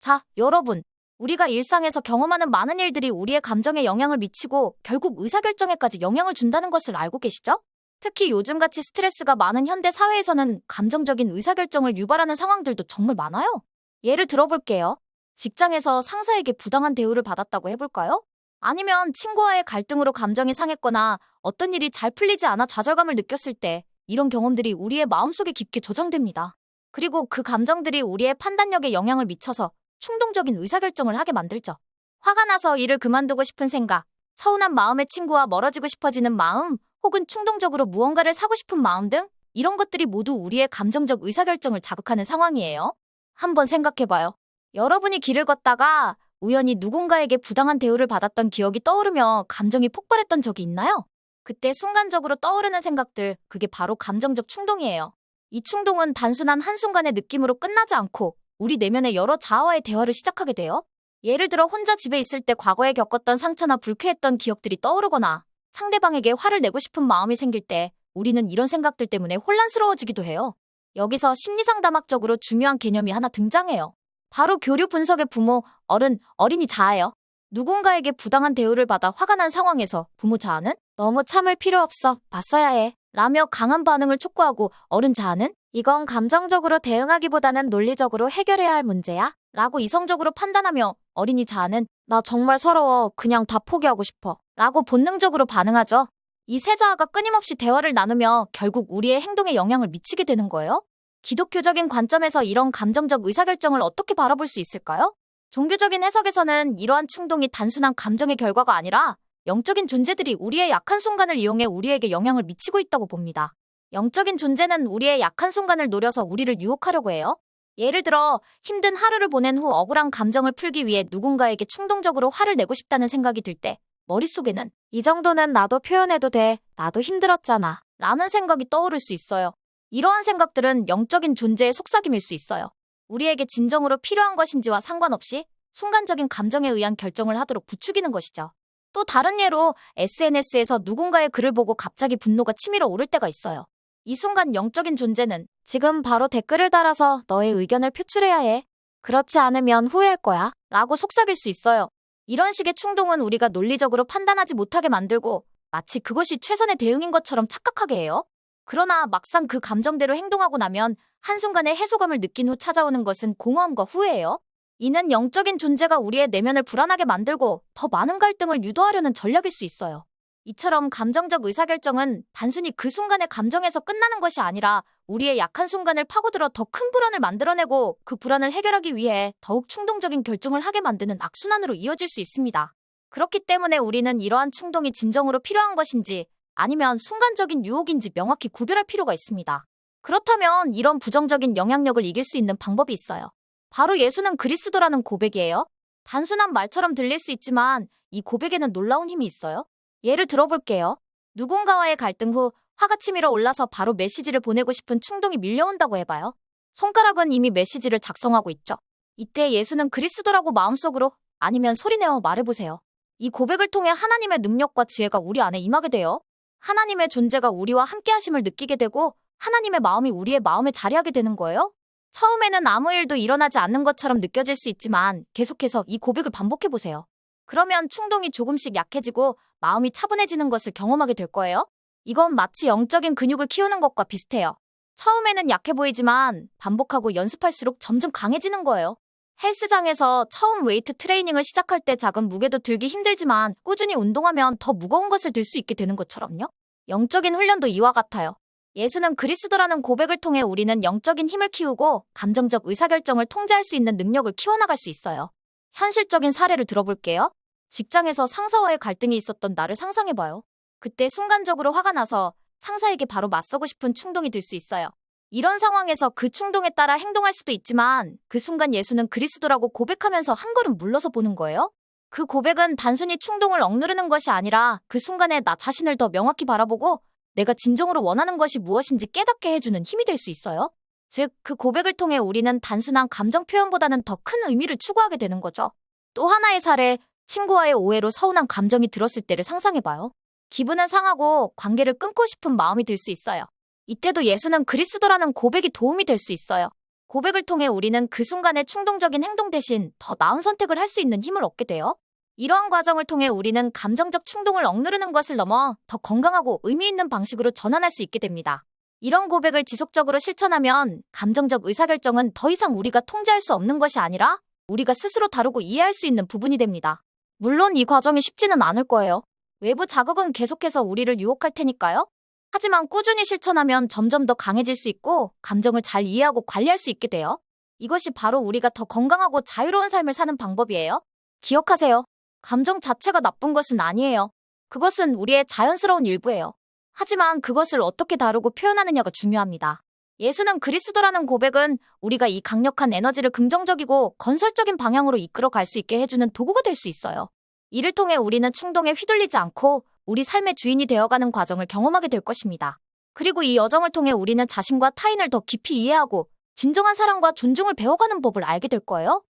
자, 여러분. 우리가 일상에서 경험하는 많은 일들이 우리의 감정에 영향을 미치고 결국 의사결정에까지 영향을 준다는 것을 알고 계시죠? 특히 요즘같이 스트레스가 많은 현대 사회에서는 감정적인 의사결정을 유발하는 상황들도 정말 많아요. 예를 들어볼게요. 직장에서 상사에게 부당한 대우를 받았다고 해볼까요? 아니면 친구와의 갈등으로 감정이 상했거나 어떤 일이 잘 풀리지 않아 좌절감을 느꼈을 때 이런 경험들이 우리의 마음속에 깊게 저장됩니다. 그리고 그 감정들이 우리의 판단력에 영향을 미쳐서 충동적인 의사결정을 하게 만들죠. 화가 나서 일을 그만두고 싶은 생각, 서운한 마음에 친구와 멀어지고 싶어지는 마음, 혹은 충동적으로 무언가를 사고 싶은 마음 등 이런 것들이 모두 우리의 감정적 의사결정을 자극하는 상황이에요. 한번 생각해봐요. 여러분이 길을 걷다가 우연히 누군가에게 부당한 대우를 받았던 기억이 떠오르며 감정이 폭발했던 적이 있나요? 그때 순간적으로 떠오르는 생각들, 그게 바로 감정적 충동이에요. 이 충동은 단순한 한순간의 느낌으로 끝나지 않고 우리 내면의 여러 자아와의 대화를 시작하게 돼요. 예를 들어 혼자 집에 있을 때 과거에 겪었던 상처나 불쾌했던 기억들이 떠오르거나 상대방에게 화를 내고 싶은 마음이 생길 때 우리는 이런 생각들 때문에 혼란스러워지기도 해요. 여기서 심리상담학적으로 중요한 개념이 하나 등장해요. 바로 교류 분석의 부모, 어른, 어린이 자아예요. 누군가에게 부당한 대우를 받아 화가 난 상황에서 부모 자아는 너무 참을 필요 없어, 맞서야 해 라며 강한 반응을 촉구하고, 어른 자아는 이건 감정적으로 대응하기보다는 논리적으로 해결해야 할 문제야 라고 이성적으로 판단하며, 어린이 자아는 나 정말 서러워, 그냥 다 포기하고 싶어 라고 본능적으로 반응하죠. 이 세 자아가 끊임없이 대화를 나누며 결국 우리의 행동에 영향을 미치게 되는 거예요. 기독교적인 관점에서 이런 감정적 의사결정을 어떻게 바라볼 수 있을까요? 종교적인 해석에서는 이러한 충동이 단순한 감정의 결과가 아니라 영적인 존재들이 우리의 약한 순간을 이용해 우리에게 영향을 미치고 있다고 봅니다. 영적인 존재는 우리의 약한 순간을 노려서 우리를 유혹하려고 해요. 예를 들어 힘든 하루를 보낸 후 억울한 감정을 풀기 위해 누군가에게 충동적으로 화를 내고 싶다는 생각이 들 때 머릿속에는 이 정도는 나도 표현해도 돼, 나도 힘들었잖아 라는 생각이 떠오를 수 있어요. 이러한 생각들은 영적인 존재의 속삭임일 수 있어요. 우리에게 진정으로 필요한 것인지와 상관없이 순간적인 감정에 의한 결정을 하도록 부추기는 것이죠. 또 다른 예로 SNS에서 누군가의 글을 보고 갑자기 분노가 치밀어 오를 때가 있어요. 이 순간 영적인 존재는 지금 바로 댓글을 달아서 너의 의견을 표출해야 해. 그렇지 않으면 후회할 거야 라고 속삭일 수 있어요. 이런 식의 충동은 우리가 논리적으로 판단하지 못하게 만들고 마치 그것이 최선의 대응인 것처럼 착각하게 해요. 그러나 막상 그 감정대로 행동하고 나면 한순간의 해소감을 느낀 후 찾아오는 것은 공허함과 후회예요. 이는 영적인 존재가 우리의 내면을 불안하게 만들고 더 많은 갈등을 유도하려는 전략일 수 있어요. 이처럼 감정적 의사결정은 단순히 그 순간의 감정에서 끝나는 것이 아니라 우리의 약한 순간을 파고들어 더 큰 불안을 만들어내고 그 불안을 해결하기 위해 더욱 충동적인 결정을 하게 만드는 악순환으로 이어질 수 있습니다. 그렇기 때문에 우리는 이러한 충동이 진정으로 필요한 것인지 아니면 순간적인 유혹인지 명확히 구별할 필요가 있습니다. 그렇다면 이런 부정적인 영향력을 이길 수 있는 방법이 있어요. 바로 예수는 그리스도라는 고백이에요. 단순한 말처럼 들릴 수 있지만 이 고백에는 놀라운 힘이 있어요. 예를 들어볼게요. 누군가와의 갈등 후 화가 치밀어 올라서 바로 메시지를 보내고 싶은 충동이 밀려온다고 해봐요. 손가락은 이미 메시지를 작성하고 있죠. 이때 예수는 그리스도라고 마음속으로 아니면 소리내어 말해보세요. 이 고백을 통해 하나님의 능력과 지혜가 우리 안에 임하게 돼요. 하나님의 존재가 우리와 함께하심을 느끼게 되고 하나님의 마음이 우리의 마음에 자리하게 되는 거예요. 처음에는 아무 일도 일어나지 않는 것처럼 느껴질 수 있지만 계속해서 이 고백을 반복해보세요. 그러면 충동이 조금씩 약해지고 마음이 차분해지는 것을 경험하게 될 거예요. 이건 마치 영적인 근육을 키우는 것과 비슷해요. 처음에는 약해 보이지만 반복하고 연습할수록 점점 강해지는 거예요. 헬스장에서 처음 웨이트 트레이닝을 시작할 때 작은 무게도 들기 힘들지만 꾸준히 운동하면 더 무거운 것을 들 수 있게 되는 것처럼요. 영적인 훈련도 이와 같아요. 예수는 그리스도라는 고백을 통해 우리는 영적인 힘을 키우고 감정적 의사결정을 통제할 수 있는 능력을 키워나갈 수 있어요. 현실적인 사례를 들어볼게요. 직장에서 상사와의 갈등이 있었던 나를 상상해봐요. 그때 순간적으로 화가 나서 상사에게 바로 맞서고 싶은 충동이 들 수 있어요. 이런 상황에서 그 충동에 따라 행동할 수도 있지만 그 순간 예수는 그리스도라고 고백하면서 한 걸음 물러서 보는 거예요. 그 고백은 단순히 충동을 억누르는 것이 아니라 그 순간에 나 자신을 더 명확히 바라보고 내가 진정으로 원하는 것이 무엇인지 깨닫게 해주는 힘이 될 수 있어요. 즉, 그 고백을 통해 우리는 단순한 감정 표현보다는 더 큰 의미를 추구하게 되는 거죠. 또 하나의 사례, 친구와의 오해로 서운한 감정이 들었을 때를 상상해봐요. 기분은 상하고 관계를 끊고 싶은 마음이 들 수 있어요. 이때도 예수는 그리스도라는 고백이 도움이 될 수 있어요. 고백을 통해 우리는 그 순간의 충동적인 행동 대신 더 나은 선택을 할 수 있는 힘을 얻게 돼요. 이러한 과정을 통해 우리는 감정적 충동을 억누르는 것을 넘어 더 건강하고 의미 있는 방식으로 전환할 수 있게 됩니다. 이런 고백을 지속적으로 실천하면 감정적 의사결정은 더 이상 우리가 통제할 수 없는 것이 아니라 우리가 스스로 다루고 이해할 수 있는 부분이 됩니다. 물론 이 과정이 쉽지는 않을 거예요. 외부 자극은 계속해서 우리를 유혹할 테니까요. 하지만 꾸준히 실천하면 점점 더 강해질 수 있고 감정을 잘 이해하고 관리할 수 있게 돼요. 이것이 바로 우리가 더 건강하고 자유로운 삶을 사는 방법이에요. 기억하세요. 감정 자체가 나쁜 것은 아니에요. 그것은 우리의 자연스러운 일부예요. 하지만 그것을 어떻게 다루고 표현하느냐가 중요합니다. 예수는 그리스도라는 고백은 우리가 이 강력한 에너지를 긍정적이고 건설적인 방향으로 이끌어 갈 수 있게 해주는 도구가 될 수 있어요. 이를 통해 우리는 충동에 휘둘리지 않고 우리 삶의 주인이 되어가는 과정을 경험하게 될 것입니다. 그리고 이 여정을 통해 우리는 자신과 타인을 더 깊이 이해하고 진정한 사랑과 존중을 배워가는 법을 알게 될 거예요.